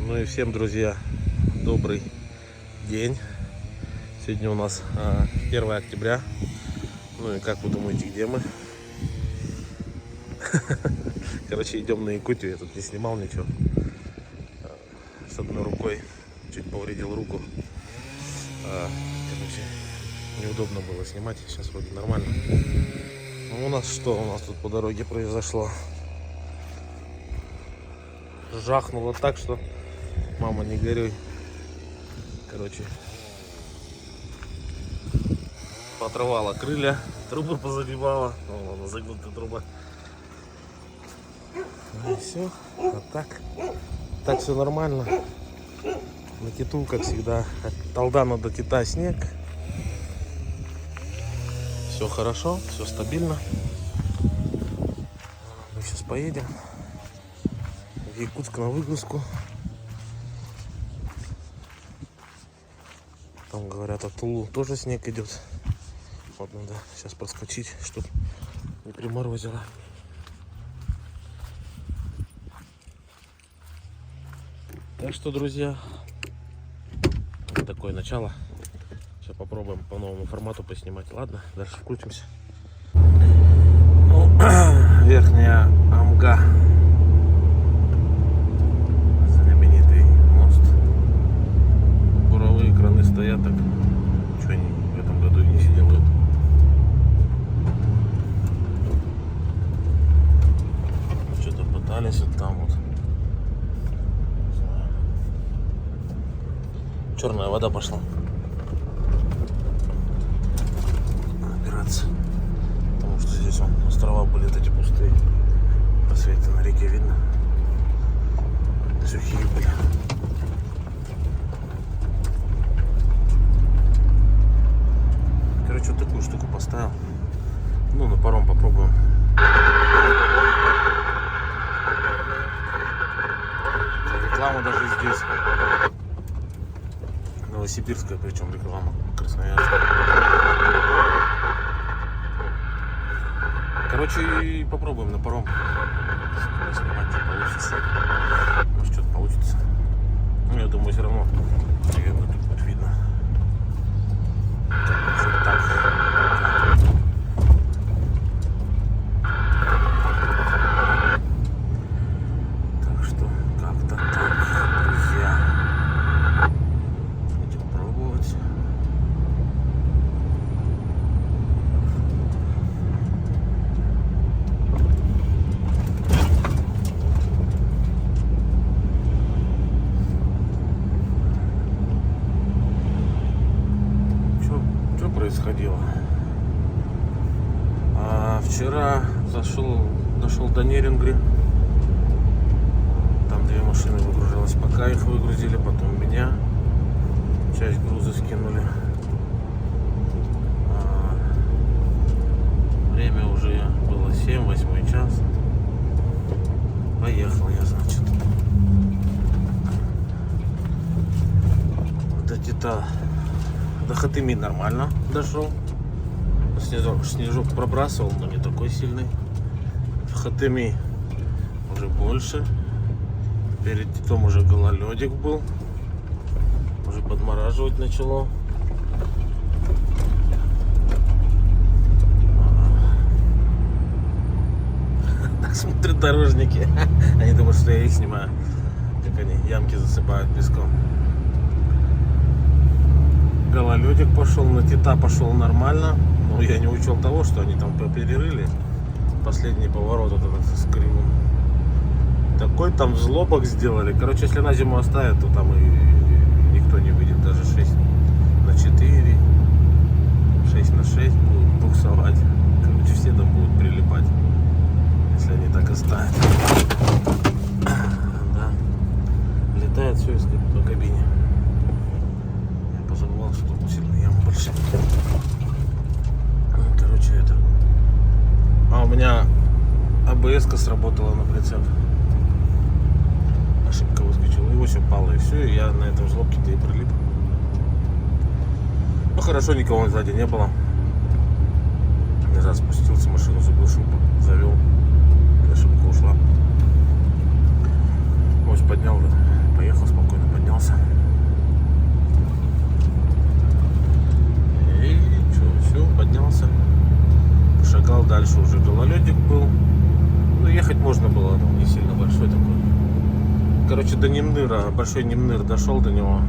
Ну и всем, друзья, добрый день. Сегодня у нас 1 октября. Ну и как вы думаете, где мы? Короче, идем на Якутию. Я тут не снимал ничего. С одной рукой чуть повредил руку. Короче, неудобно было снимать. Сейчас вроде нормально. Ну, у нас что? У нас тут по дороге произошло? Жахнуло так, что мама, не горюй. Короче, поотрывала крылья, трубы позагибала. Вон она, загнутая труба. Ну и все. Вот так. Так все нормально. На Киту, как всегда, от Талдана до Кита снег. Все хорошо, все стабильно. Мы сейчас поедем в Якутск на выгрузку. Там, говорят, от Тулу тоже снег идет. Вот надо сейчас проскочить, чтобы не приморозило. Так что, друзья, вот такое начало. Сейчас попробуем по новому формату поснимать. Ладно, дальше включимся. Ну, Верхняя Амга. Знаменитый мост. Буровые краны стоят так. Ничего они в этом году и не сделают. Что-то пытались вот там вот. Черная вода пошла набираться, потому что здесь острова были эти пустые, просветы на реке видно, сухие были. Короче, вот такую штуку поставил. Ну, на паром попробуем. Реклама даже здесь. Новосибирская, причем реклама, Красноярская. Короче, попробуем на паром снимать, что получится. Может, что-то получится. Ну, я думаю, все равно, наверное, тут будет видно. Вот так. Так что, как-то так, друзья. Происходило. Вчера дошел до Нерингри. Там 2 машины выгружалось. Пока их выгрузили, потом меня. Часть груза скинули. Время уже было 7, 8 час. Поехал я, значит. До Кита. До Хатыми нормально дошел. Снежок пробрасывал, но не такой сильный. В Хатыми уже больше. Перед Титом уже гололедик был. Уже подмораживать начало. Так смотрят дорожники. Они думают, что я их снимаю. Как они ямки засыпают песком. Гололедик пошел, на Тита пошел нормально. Но я не учел того, что они там перерыли последний поворот вот этот с кривым. Такой там взлобок сделали. Короче, если на зиму оставят, то там и никто не выйдет. Даже 6/4, 6/6 будут буксовать. Короче, все там будут прилипать, если они так оставят. Да. Летает все по кабине. Забывал, что тут сильно яма большая. Короче, это. У меня АБС-ка сработала на прицеп. Ошибка выскочила. И ось упала, и все. И я на этом жлобке-то и прилип. Ну хорошо, никого сзади не было. Назад спустился, машину заглушил, завел. Ошибка ушла. Ось поднял, поехал спокойно. поднялся. И все, поднялся. Шагал дальше, уже гололедик был. Ну, ехать можно было, там не сильно большой такой. Короче, до Немныра, большой Немныр, дошел до него.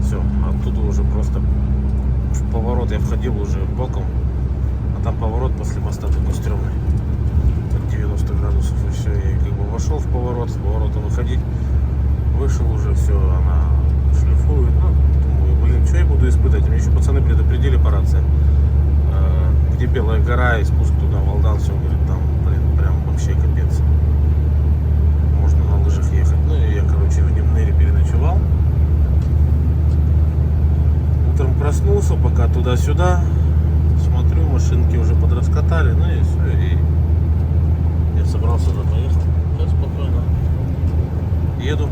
Все, оттуда уже просто в поворот я входил уже боком. А там поворот после моста такой стрёмный. 90 градусов, и все. Я как бы вошел в поворот, с поворота выходить. Вышел уже, все, она шлифует. Ну, думаю, блин, что я буду испытывать? Мне еще пацаны предупредили по рации. Где Белая гора и спуск туда, Валдан, все, говорит, там, блин, прям вообще капец. Можно на лыжах ехать. Ну и я, короче, в Немныре переночевал. Утром проснулся, пока туда-сюда. Смотрю, машинки уже подраскатали, ну и все, и я собрался уже поехать. Сейчас спокойно еду.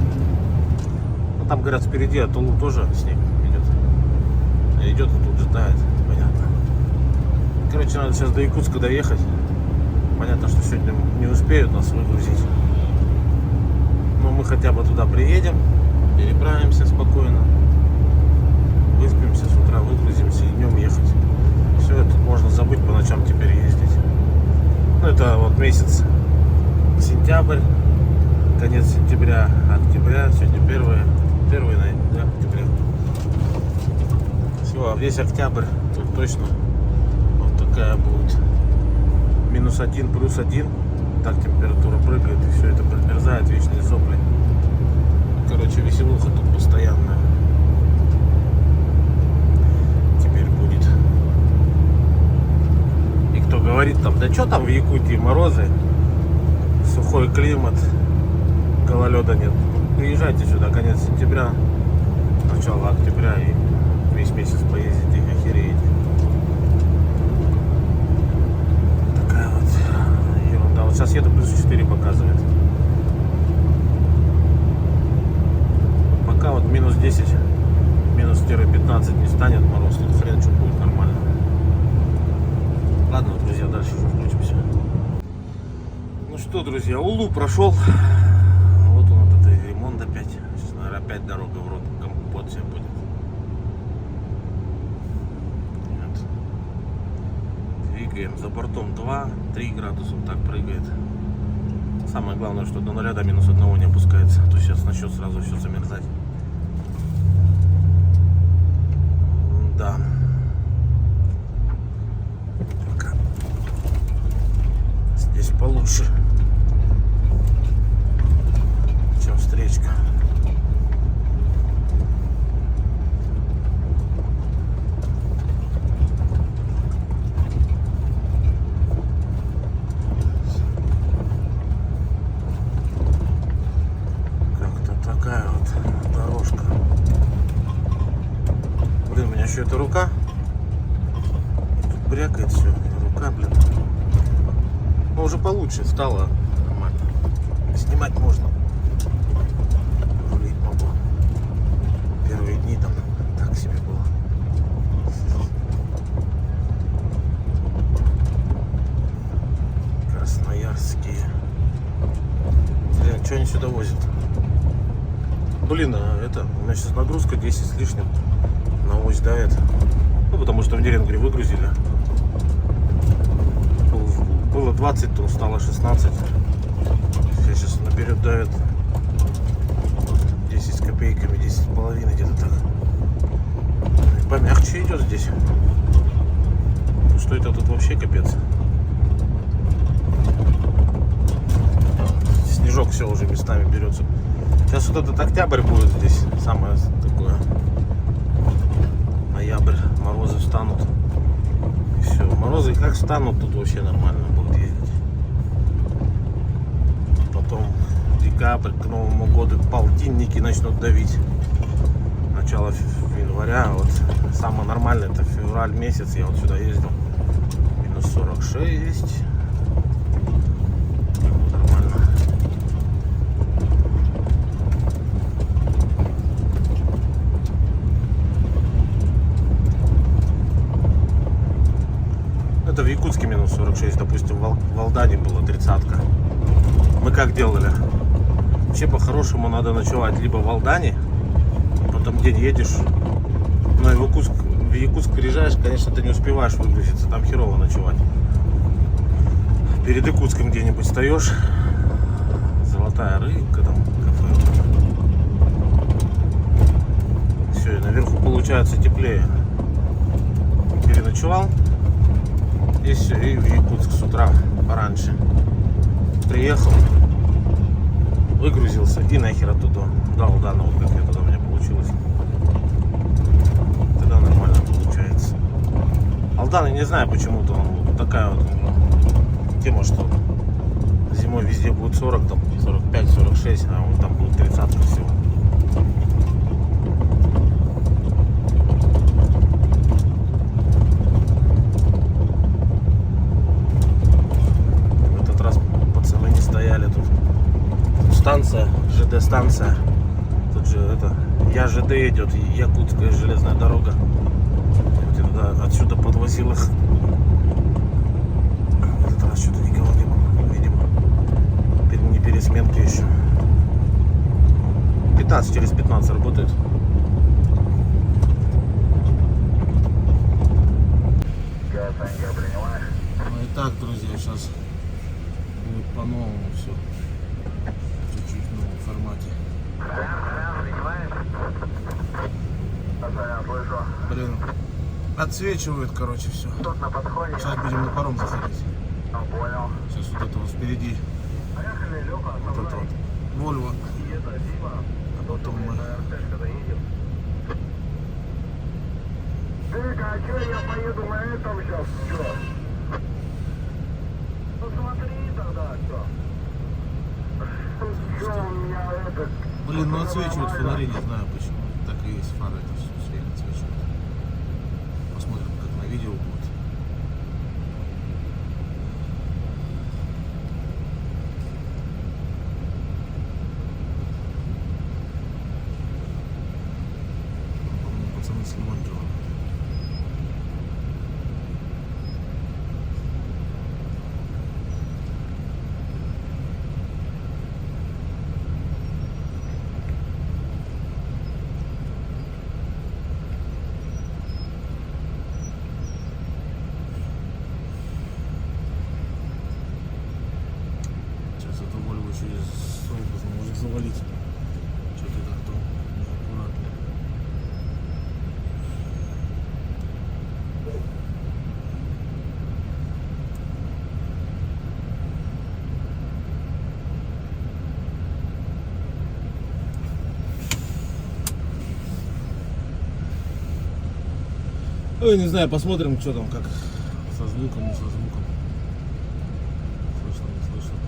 Ну, там, говорят, впереди от Тулу тоже снег идет. Идет и тут же тает, понятно. Короче, надо сейчас до Якутска доехать. Понятно, что сегодня не успеют нас выгрузить. Но мы хотя бы туда приедем, переправимся спокойно. Выспимся с утра, выгрузимся и днем ехать. Все, это можно забыть по ночам теперь ездить. Ну, это вот месяц сентябрь, конец сентября, октября, сегодня 1 октября. Все, весь октябрь тут точно вот такая будет. -1, +1. Так температура прыгает, и все это подмерзает, вечные сопли. Короче, веселуха тут постоянная. Теперь будет. И кто говорит там, да что там в Якутии морозы, сухой климат, гололеда нет. Приезжайте сюда, конец сентября, начало октября, и весь месяц поездите, охереете. Такая вот ерунда. Вот сейчас еду, +4 показывает. Пока вот -10, -15 не станет мороз, тут хрен что будет нормально. Ладно, друзья, дальше уже включимся. Ну что, друзья, Улу прошел. Вот он, вот этот ремонт опять. Сейчас, наверное, опять дорога в рот компот себе будет. Вот. Двигаем. За бортом 2-3 градуса так прыгает. Самое главное, что до 0 до -1 не опускается. А то сейчас начнет сразу все замерзать. Да. Пока. Здесь получше, чем встречка. Как-то такая вот дорожка. Блин, у меня еще эта рука. Тут брякает все. Рука, блин. Но уже получше стало нормально. Снимать можно. Рулить могу. Первые дни там так себе было. Красноярские. Блин, что они сюда возят? Блин, а это, у меня сейчас нагрузка 10 с лишним. На ось давит. Ну, потому что в Неренгре выгрузили. Было 20 тонн, стало 16. Сейчас наперед давит 10 с копейками, 10,5 где-то так. Помягче идет здесь. Что это тут вообще капец. Снежок все уже местами берется. Сейчас вот этот октябрь будет здесь самое такое. Ноябрь, морозы встанут. И все, морозы как встанут, тут вообще нормально будет ездить. Потом декабрь, к Новому году полтинники начнут давить. Начало января, вот самое нормальное это февраль месяц, я вот сюда ездил. -46. Нормально. Это в Якутске -46, допустим, в Алдане было 30-ка. Мы как делали? Вообще по-хорошему надо ночевать либо в Алдане, там день едешь, но и в Якутск приезжаешь, конечно, ты не успеваешь выгрузиться, там херово ночевать. Перед Якутском где-нибудь встаешь, золотая рыбка, там кафе. Все, и наверху получается теплее. Переночевал, и все, и в Якутск с утра пораньше. Приехал, выгрузился и нахер оттуда. Да, вот как это у меня получилось. Тогда нормально получается. Алдан, я не знаю почему-то, он вот такая вот тема, что зимой везде будет 40, там 45, 46, а он там будет 30 всего. В этот раз пацаны не стояли тут. Станция, ЖД станция. Тут же это, я ЖД идет, Якутская железная дорога. Вот я туда, отсюда подвозил их. В этот раз что-то никого не было, видимо. Не пересменки еще. 15 через 15 работает. Ну и так, друзья, сейчас будет по-новому все. Чуть-чуть в новом формате. Блин, отсвечивает, короче, все. Сейчас будем на паром заходить. Сейчас вот это вот впереди. Вот это вот Вольво. А потом мы... А что я поеду на этом сейчас? Что? Ну смотри тогда, что? Что у меня это... Блин, ну отсвечивают фонари, не знаю почему. Так и есть, фары это все время отсвечивают. Посмотрим, как на видео будет. По-моему, пацаны с Лимонтьева. Через столб может завалить. Что-то как-то неаккуратно. Ой, не знаю, посмотрим, что там, как со звуком, не со звуком. Слышно, не слышно.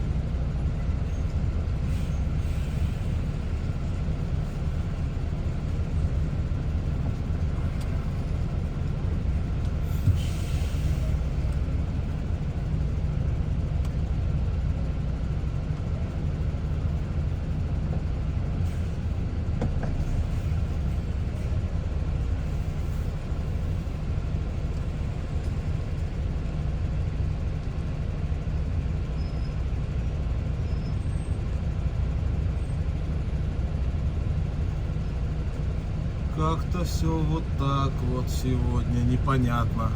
Как-то все вот так вот сегодня непонятно.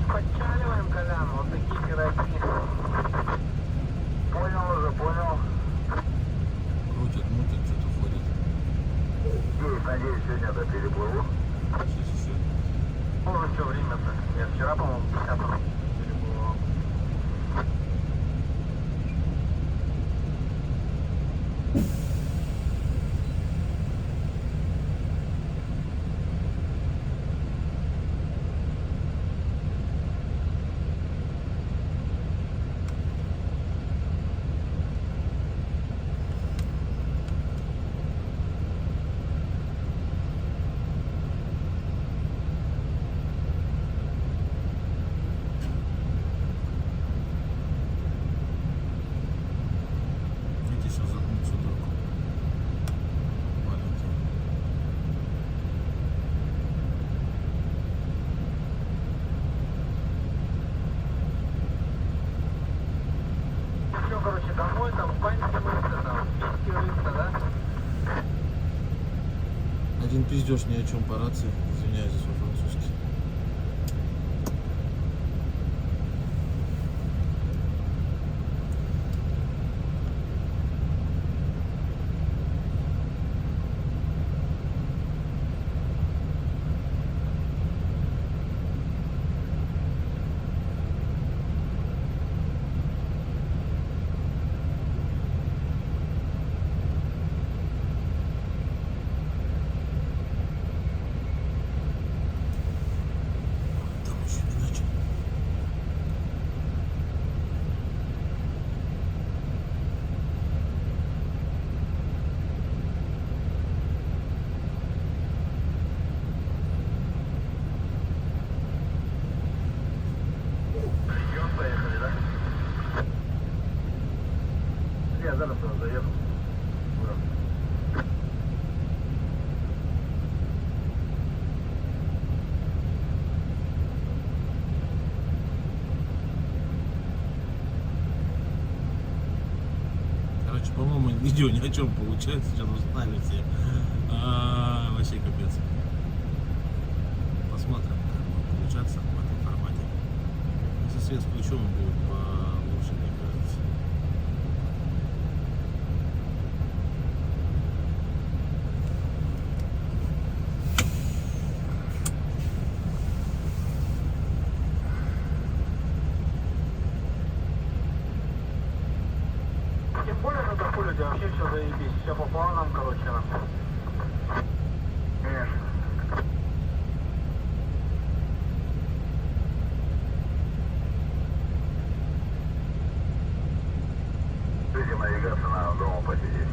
Подчаливаем, Колян, вот такие пироги. Понял уже, понял. Крутит, мутит, что-то ходит. Есть, надеюсь, сегодня это переплыву. Сейчас еще. Уже все время-то. Я вчера, по-моему, 50 переплывал. один пиздеж ни о чем по рации. Извиняюсь за свой французский. Там еще не начал. Регион поехали, да? Я зараз заеду. Короче, по-моему, видео ни о чем получается. Сейчас устали все. Вообще капец. Посмотрим, как будет получаться в этом формате. Если свет включен, будет получше, мне кажется. Тем более на Трафулюде вообще все заебись, все по планам, короче. Конечно. Видимо, навигация надо дома посидеть.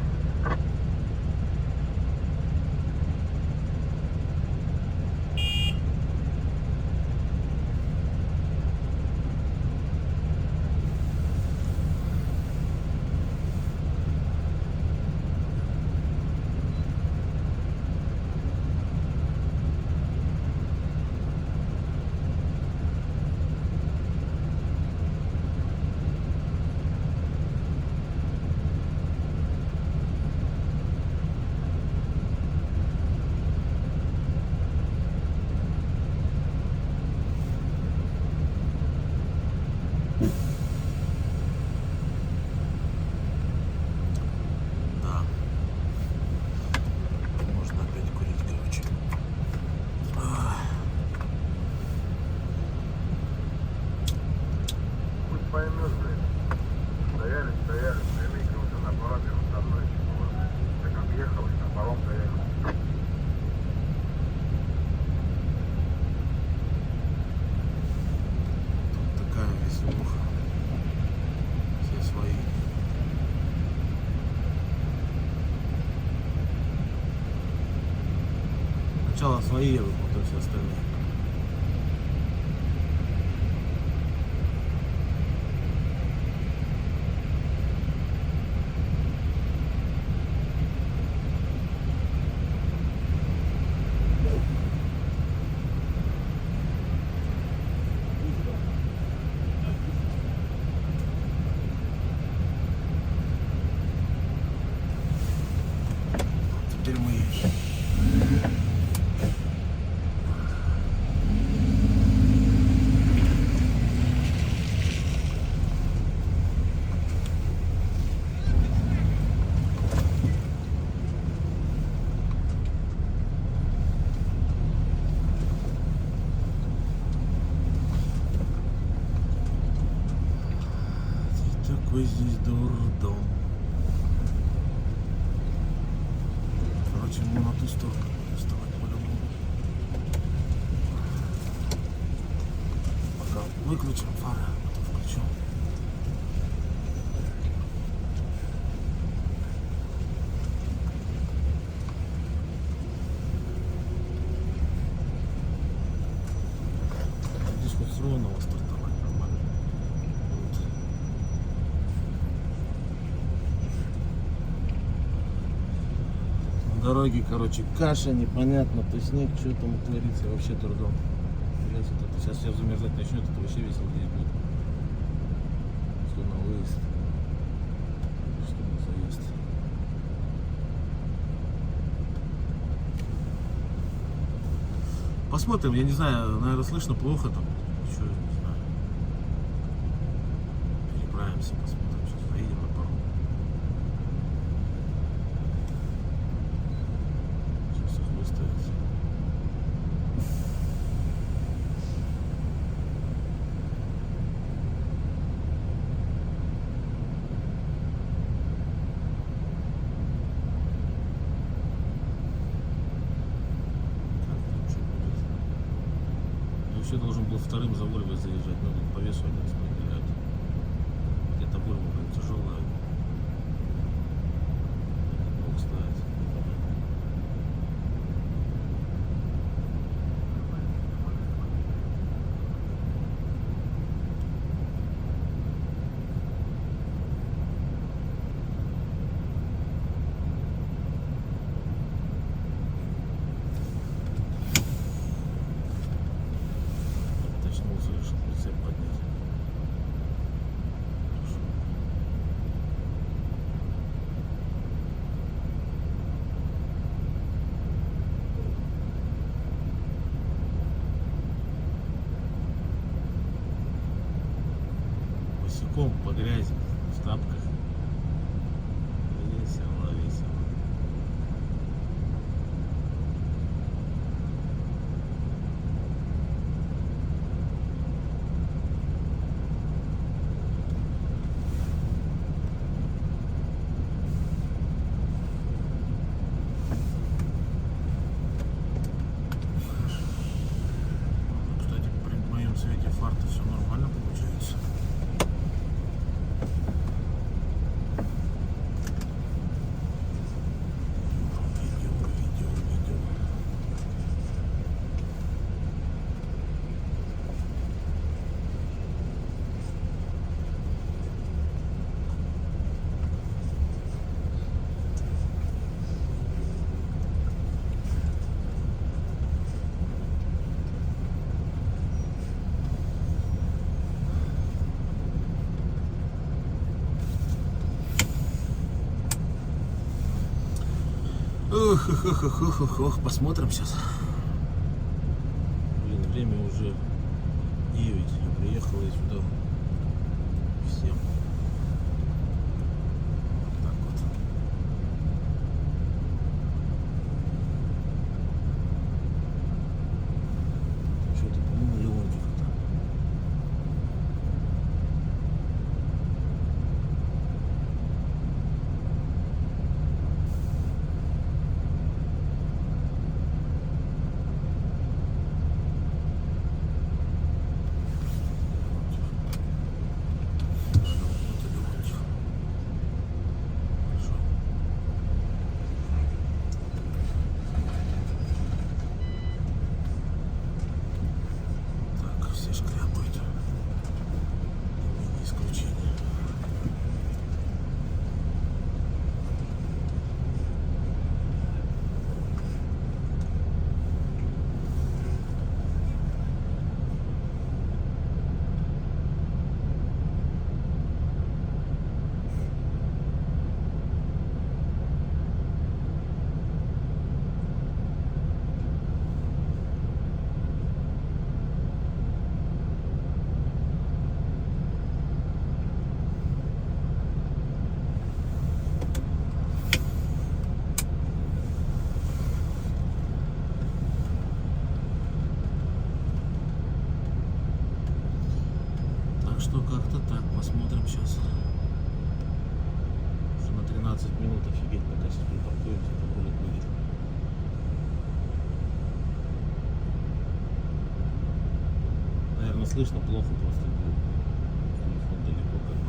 Да. Можно опять курить, короче. Пусть поймет, блядь. Стояли, прямые уже на пароме, вот со мной, так объехал, и на паром доехал. Тут такая веселуха. Все свои. Сначала свои едут, потом все остальные. Теперь мы такой здесь дурдом. Короче, мы на ту сторону будем вставать по-любому. Пока выключим фары, потом включу. Здесь хоть с ровного стартовать нормально. Вот. На дороге, короче, каша, непонятно, то снег, что там творится, вообще трудом. Сейчас все замерзать начнет, это вообще весело здесь будет. Что на выезд, что на заезд. Посмотрим, я не знаю, наверное, слышно плохо там. Еще не знаю. Переправимся, посмотрим. Сейчас заедем на паром. Сейчас их выставят. Вообще должен был вторым за Вольвой заезжать, но по весу они распределяют. Где-то Вольва прям тяжелая. Мог ставить. Очнулся, решил прицеп поднять. Хорошо. Босиком по грязи, в тапках. Весело, весело. Кстати, при моем цвете фарта все нормально получается. Видео. Ох, посмотрим сейчас. Блин, время уже 9. Я приехал и сюда в 7. Так вот. Что-то, по-моему, Леонтьев это. Так, все шкрябают. Не исключение. Так что как-то так, посмотрим сейчас. Уже на 13 минут, офигеть, пока сейчас припаркуемся, это будет. Наверное, слышно плохо просто. Телефон далеко как бы.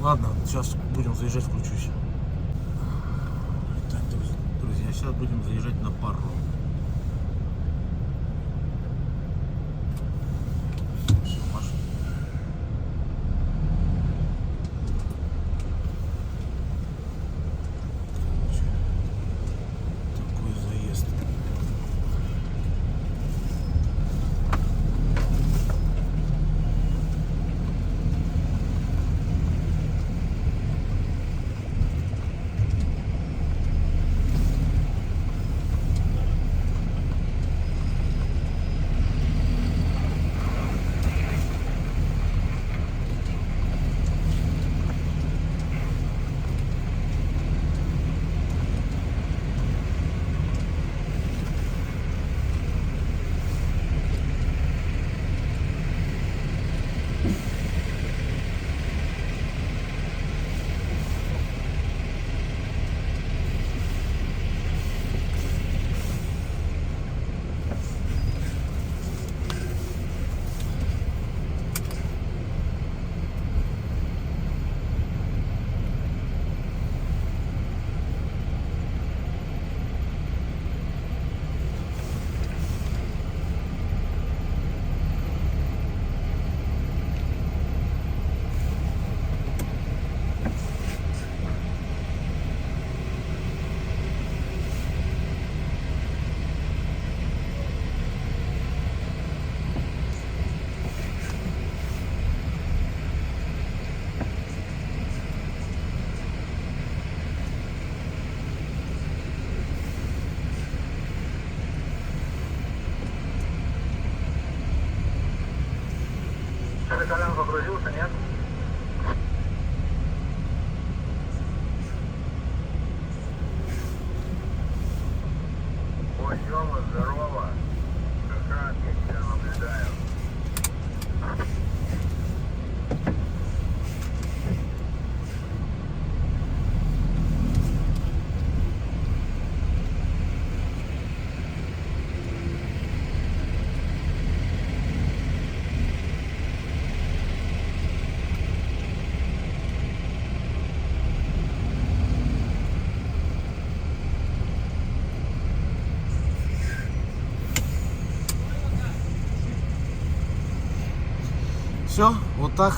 Ладно, сейчас будем заезжать, включусь. Так, друзья, сейчас будем заезжать на паром. Все, пошли. Такой заезд. Колян погрузился, нет? Ой, Тёма, здорово. Как раз я тебя наблюдаю. Все, вот так.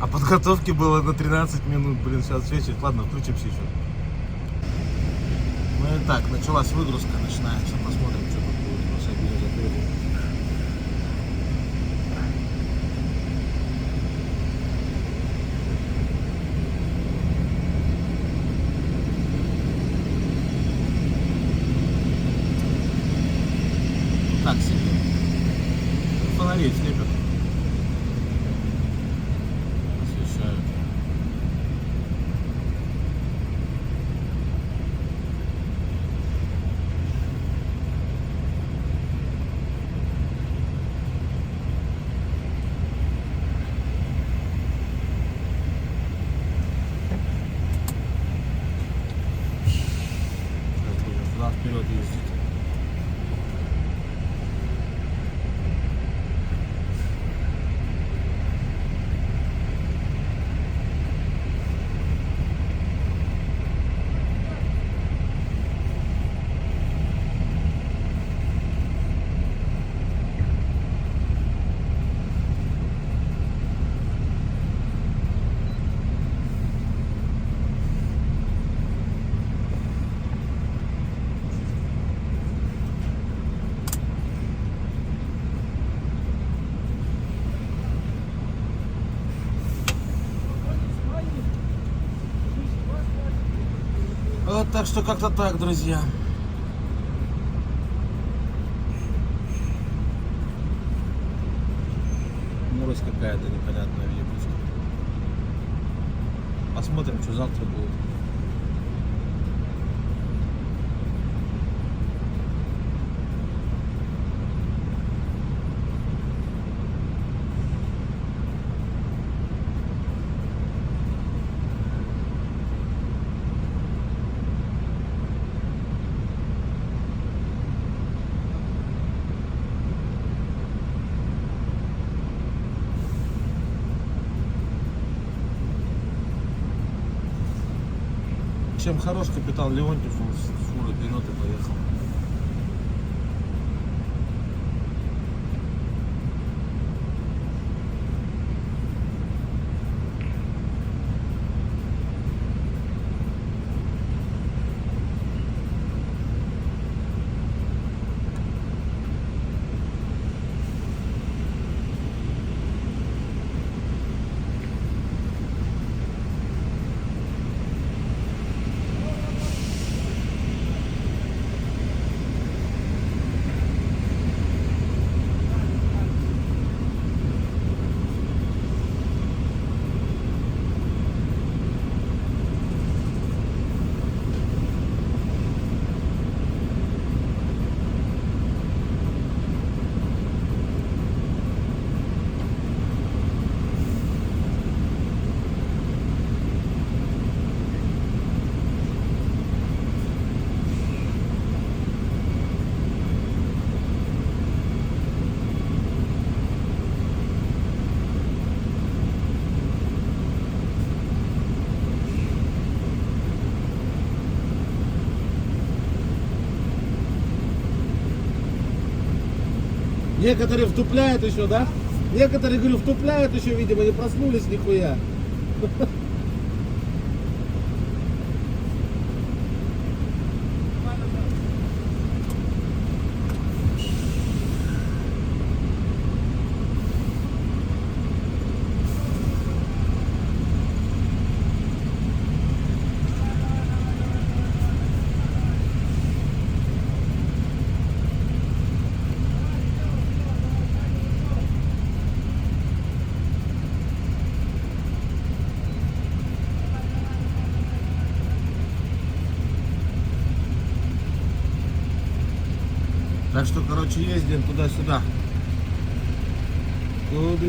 А подготовки было на 13 минут. Блин, сейчас вечер. Ладно, включимся еще. Ну и так, началась выгрузка, начинается. Посмотрим, что тут будет. На всякий закрытый. Так себе. Фонарей слепят. Освещают. Сейчас будем туда-вперед ездить. Вот так что как-то так, друзья. Морось какая-то непонятная в Якутске. Посмотрим, что завтра будет. Чем хорош капитан Леонтьев, он с фуры берет и поехал. Некоторые втупляют еще, да? Некоторые, говорю, втупляют еще, видимо, не проснулись нихуя. Так что, короче, ездим туда-сюда. Туда-сюда.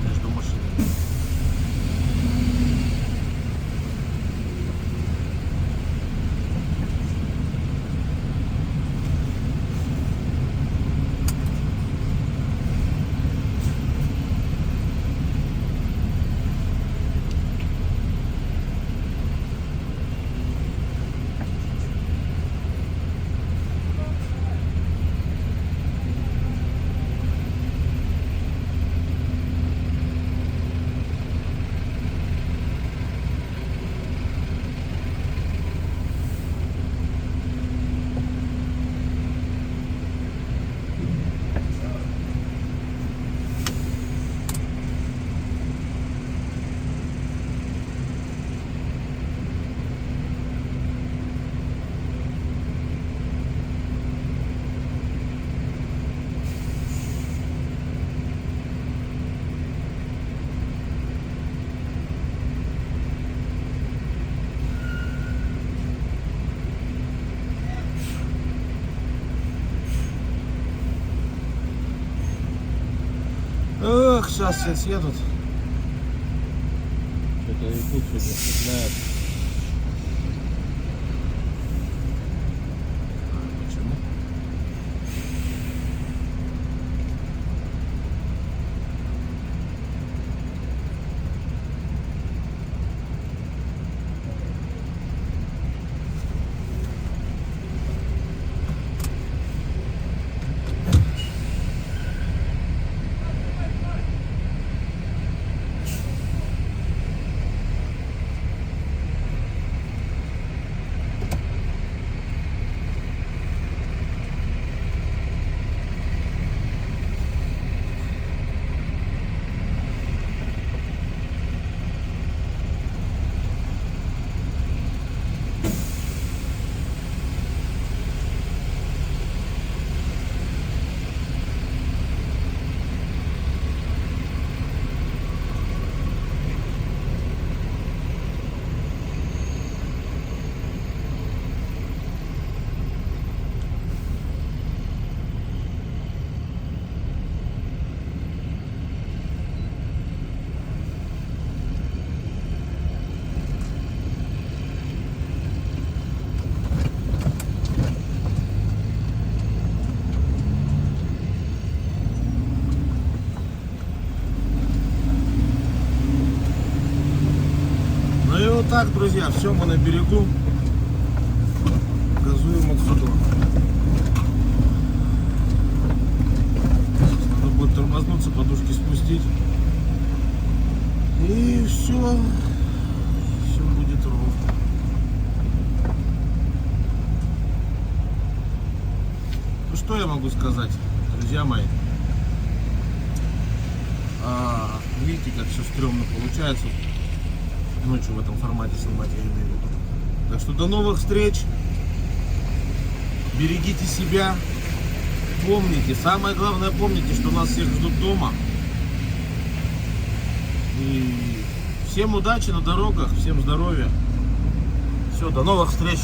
Между машинами. Эх, сейчас все съедут. Что-то и тут сегодня цепляет. Почему? вот так, друзья, все, мы на берегу. Газуем отсюда. Надо будет тормознуться, подушки спустить. И все. Все будет ровно. Ну что я могу сказать, друзья мои? Видите, как все стрёмно получается. Ночью в этом формате снимать, я имею в виду. Так что до новых встреч. Берегите себя. Помните, самое главное, помните, что нас всех ждут дома. И всем удачи на дорогах, всем здоровья. Все, до новых встреч.